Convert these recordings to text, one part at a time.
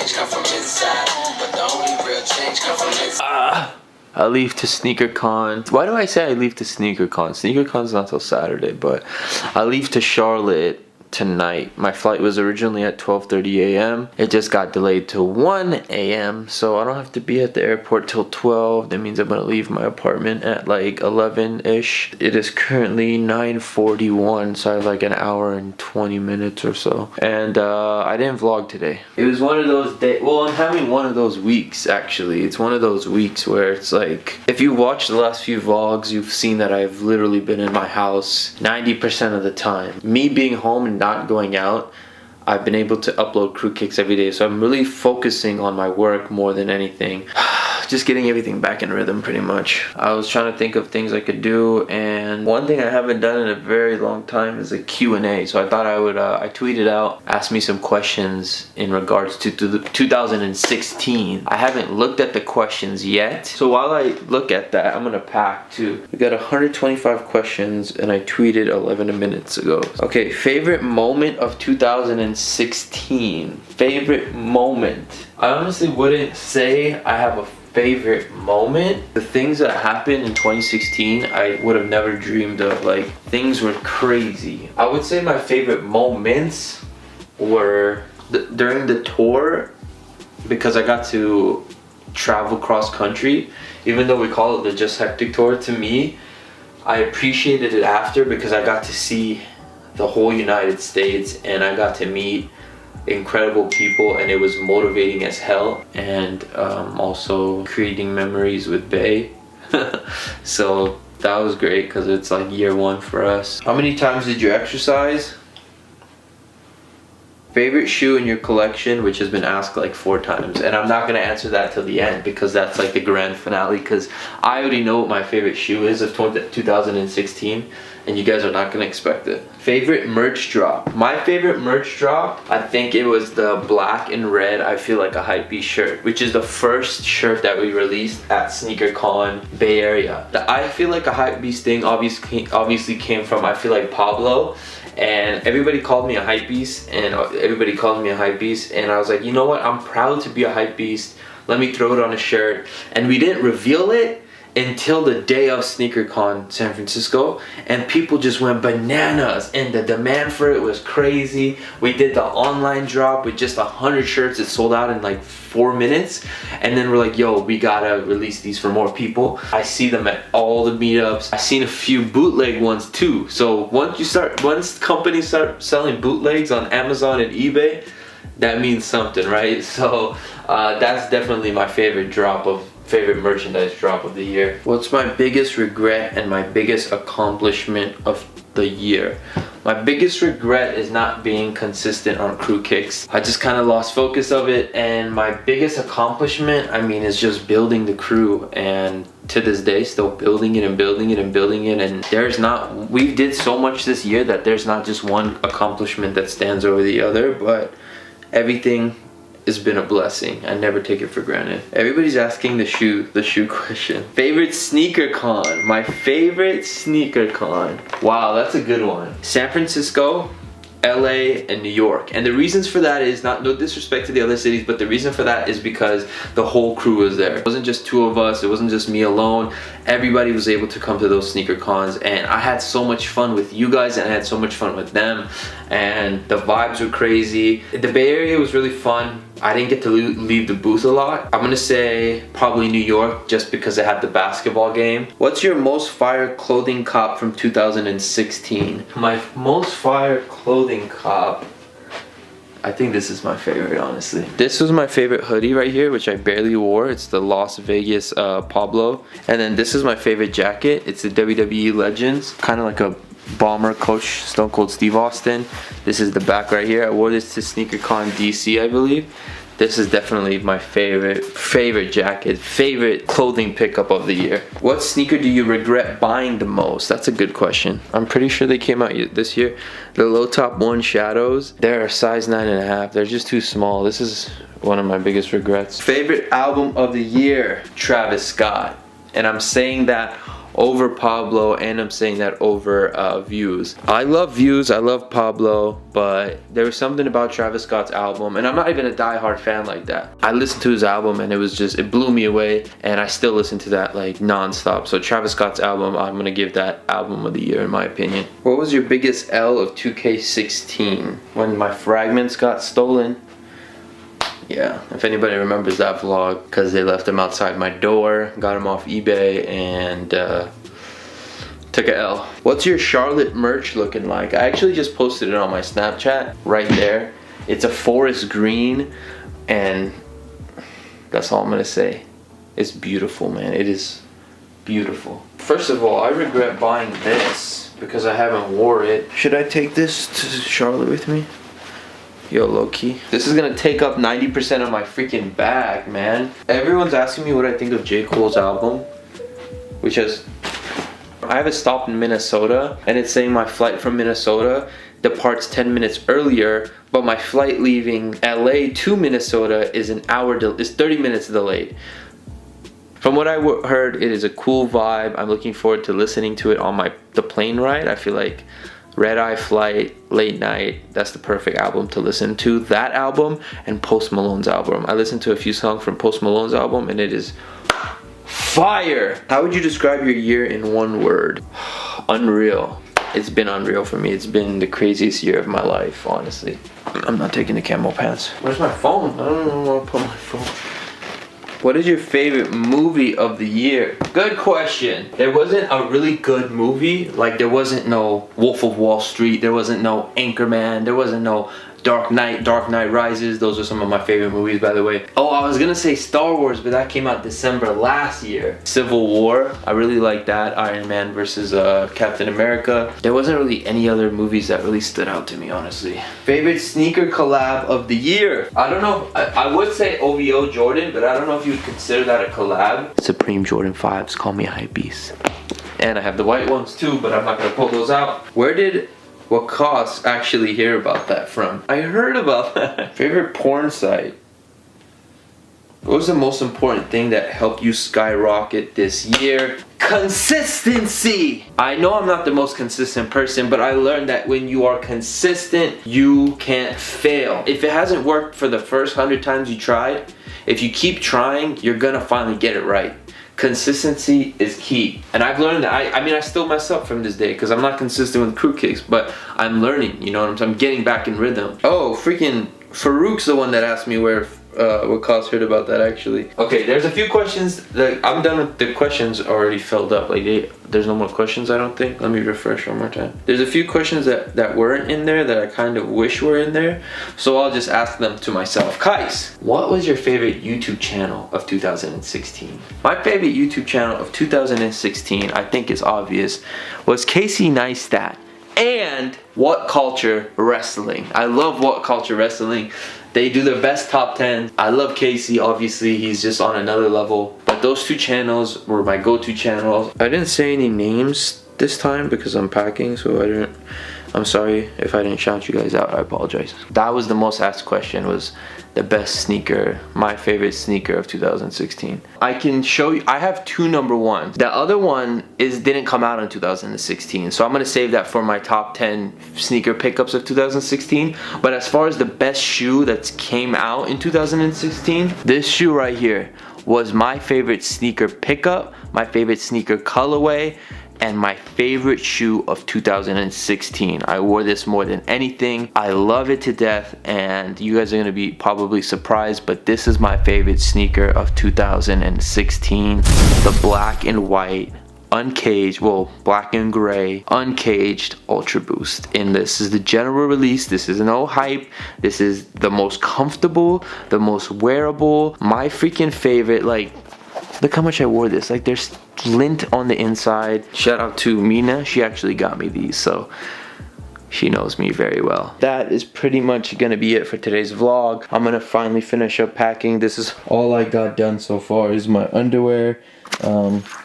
change come from inside, but the only real change come from inside. I leave to SneakerCon. Why do I say I leave to SneakerCon? SneakerCon's not till Saturday, but I leave to Charlotte tonight. My flight was originally at 12:30 a.m. It just got delayed to 1 a.m. so I don't have to be at the airport till 12. That means I'm gonna leave my apartment at like 11-ish. It is currently 9:41, so I have like an hour and 20 minutes or so. And I didn't vlog today. It was one of those days. Well, I'm having one of those weeks actually. It's one of those weeks where it's like, if you watch the last few vlogs, you've seen that I've literally been in my house 90% of the time. Me being home and not going out, I've been able to upload crew kicks every day, so I'm really focusing on my work more than anything. Just getting everything back in rhythm pretty much. I was trying to think of things I could do, and one thing I haven't done in a very long time is a Q&A. So I thought I would, I tweeted out, ask me some questions in regards to the 2016. I haven't looked at the questions yet. So while I look at that, I'm gonna pack too. We got 125 questions and I tweeted 11 minutes ago. Okay, favorite moment of 2016. Favorite moment. I honestly wouldn't say I have a favorite moment. The things that happened in 2016, I would have never dreamed of. Like, things were crazy. I would say my favorite moments were during the tour, because I got to travel cross country. Even though we call it the Just Hectic Tour, to me, I appreciated it after because I got to see the whole United States and I got to meet incredible people, and it was motivating as hell. And also creating memories with Bay. So that was great because it's like year one for us. How many times did you exercise? Favorite shoe in your collection, which has been asked like 4 times, and I'm not gonna answer that till the end because that's like the grand finale, because I already know what my favorite shoe is of 2016 and you guys are not gonna expect it. Favorite merch drop. My favorite merch drop, I think it was the black and red I Feel Like a Hypebeast shirt, which is the first shirt that we released at SneakerCon Bay Area. The I Feel Like a Hypebeast thing obviously came from I Feel Like Pablo, and everybody called me a hype beast, and everybody called me a hype beast, and I was like, you know what, I'm proud to be a hype beast, let me throw it on a shirt. And we didn't reveal it until the day of SneakerCon San Francisco, and people just went bananas and the demand for it was crazy. We did the online drop with just 100 shirts. It sold out in like 4 minutes, and then we're like, yo, we gotta release these for more people. I see them at all the meetups. I've seen a few bootleg ones too. So once companies start selling bootlegs on Amazon and eBay, that means something, right? So that's definitely my favorite merchandise drop of the year. What's my biggest regret and my biggest accomplishment of the year? My biggest regret is not being consistent on crew kicks. I just kind of lost focus of it, and my biggest accomplishment, I mean, is just building the crew, and to this day still building it and building it and building it. And we did so much this year that there's not just one accomplishment that stands over the other, but everything has been a blessing. I never take it for granted. Everybody's asking the shoe question. Favorite sneaker con. My favorite sneaker con. Wow, that's a good one. San Francisco, LA, and New York. And the reasons for that is no disrespect to the other cities, but the reason for that is because the whole crew was there. It wasn't just 2 of us, it wasn't just me alone. Everybody was able to come to those sneaker cons, and I had so much fun with you guys and I had so much fun with them, and the vibes were crazy. The Bay Area was really fun. I didn't get to leave the booth a lot. I'm gonna say probably New York, just because I had the basketball game. What's your most fire clothing cop from 2016? My most fire clothing cop, I think this is my favorite, honestly. This was my favorite hoodie right here, which I barely wore. It's the Las Vegas Pablo. And then this is my favorite jacket. It's the WWE Legends, kind of like a bomber coach, Stone Cold Steve Austin. This is the back right here. I wore this to SneakerCon DC, I believe. This is definitely my favorite jacket, favorite clothing pickup of the year. What sneaker do you regret buying the most? That's a good question. I'm pretty sure they came out this year. The low top 1 Shadows, they're a size 9.5. They're just too small. This is one of my biggest regrets. Favorite album of the year, Travis Scott. And I'm saying that over Pablo, and I'm saying that over Views. I love Views, I love Pablo, but there was something about Travis Scott's album, and I'm not even a diehard fan like that. I listened to his album and it blew me away, and I still listen to that like non-stop. So Travis Scott's album, I'm gonna give that album of the year in my opinion. What was your biggest L of 2K16? When my fragments got stolen. Yeah, if anybody remembers that vlog, because they left them outside my door, got them off eBay, and took a L. What's your Charlotte merch looking like? I actually just posted it on my Snapchat right there. It's a forest green, and that's all I'm gonna say. It's beautiful, man. It is beautiful. First of all, I regret buying this because I haven't wore it. Should I take this to Charlotte with me? Yo, low-key. This is gonna take up 90% of my freaking bag, man. Everyone's asking me what I think of J. Cole's album, which is... I have a stop in Minnesota, and it's saying my flight from Minnesota departs 10 minutes earlier, but my flight leaving LA to Minnesota is 30 minutes delayed. From what I heard, it is a cool vibe. I'm looking forward to listening to it on the plane ride. I feel like Red Eye Flight, Late Night, that's the perfect album to listen to. That album and Post Malone's album. I listened to a few songs from Post Malone's album and it is fire. How would you describe your year in one word? Unreal. It's been unreal for me. It's been the craziest year of my life, honestly. I'm not taking the camo pants. Where's my phone? I don't know where to put my phone. What is your favorite movie of the year? Good question. There wasn't a really good movie. Like, there wasn't no Wolf of Wall Street. There wasn't no Anchorman. There wasn't no Dark Knight Rises. Those are some of my favorite movies, by the way. Oh, I was gonna say Star Wars, but that came out December last year. Civil War, I really like that. Iron Man versus Captain America. There wasn't really any other movies that really stood out to me, honestly. Favorite sneaker collab of the year? I don't know. I would say OVO Jordan, but I don't know if you would consider that a collab. Supreme Jordan 5s, call me a hype beast. And I have the white ones too, but I'm not gonna pull those out. Where did BookQias actually hear about that from? I heard about that. Favorite porn site? What was the most important thing that helped you skyrocket this year? Consistency! I know I'm not the most consistent person, but I learned that when you are consistent, you can't fail. If it hasn't worked for the first 100 times you tried, if you keep trying, you're gonna finally get it right. Consistency is key, and I've learned that. I mean, I still mess up from this day because I'm not consistent with crew kicks, but I'm learning, you know what I'm saying? I'm getting back in rhythm. Oh, freaking Farouk's the one that asked me what BookQias heard about that, actually. Okay, there's a few questions that I'm done with. The questions already filled up. Like, there's no more questions, I don't think. Let me refresh one more time. There's a few questions that weren't in there that I kind of wish were in there, so I'll just ask them to myself. Kais, what was your favorite YouTube channel of 2016? My favorite YouTube channel of 2016, I think is obvious, was Casey Neistat and What Culture Wrestling. I love What Culture Wrestling. They do their best top 10. I love Casey, obviously, he's just on another level. But those two channels were my go-to channels. I didn't say any names this time because I'm packing, so I'm sorry if I didn't shout you guys out, I apologize. That was the most asked question, was the best sneaker, my favorite sneaker of 2016. I can show you, I have two number ones. The other one didn't come out in 2016, so I'm gonna save that for my top 10 sneaker pickups of 2016. But as far as the best shoe that came out in 2016, this shoe right here was my favorite sneaker pickup, my favorite sneaker colorway, and my favorite shoe of 2016. I wore this more than anything. I love it to death, and you guys are gonna be probably surprised, but this is my favorite sneaker of 2016. The black and white, uncaged, well, black and gray, uncaged Ultra Boost. And this is the general release. This is no hype. This is the most comfortable, the most wearable, my freaking favorite. Like, look how much I wore this. Like, there's lint on the inside. Shout out to Mina. She actually got me these, so she knows me very well. That is pretty much gonna be it for today's vlog. I'm gonna finally finish up packing. This is all I got done so far. Is my underwear,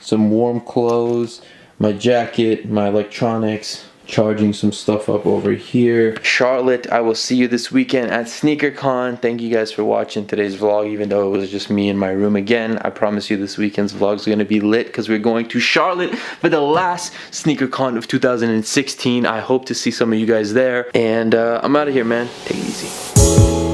some warm clothes, my jacket, my electronics, charging some stuff up over here. Charlotte, I will see you this weekend at SneakerCon. Thank you guys for watching today's vlog, even though it was just me in my room again. I promise you this weekend's vlog is going to be lit because we're going to Charlotte for the last SneakerCon of 2016. I hope to see some of you guys there. And I'm out of here, man. Take it easy.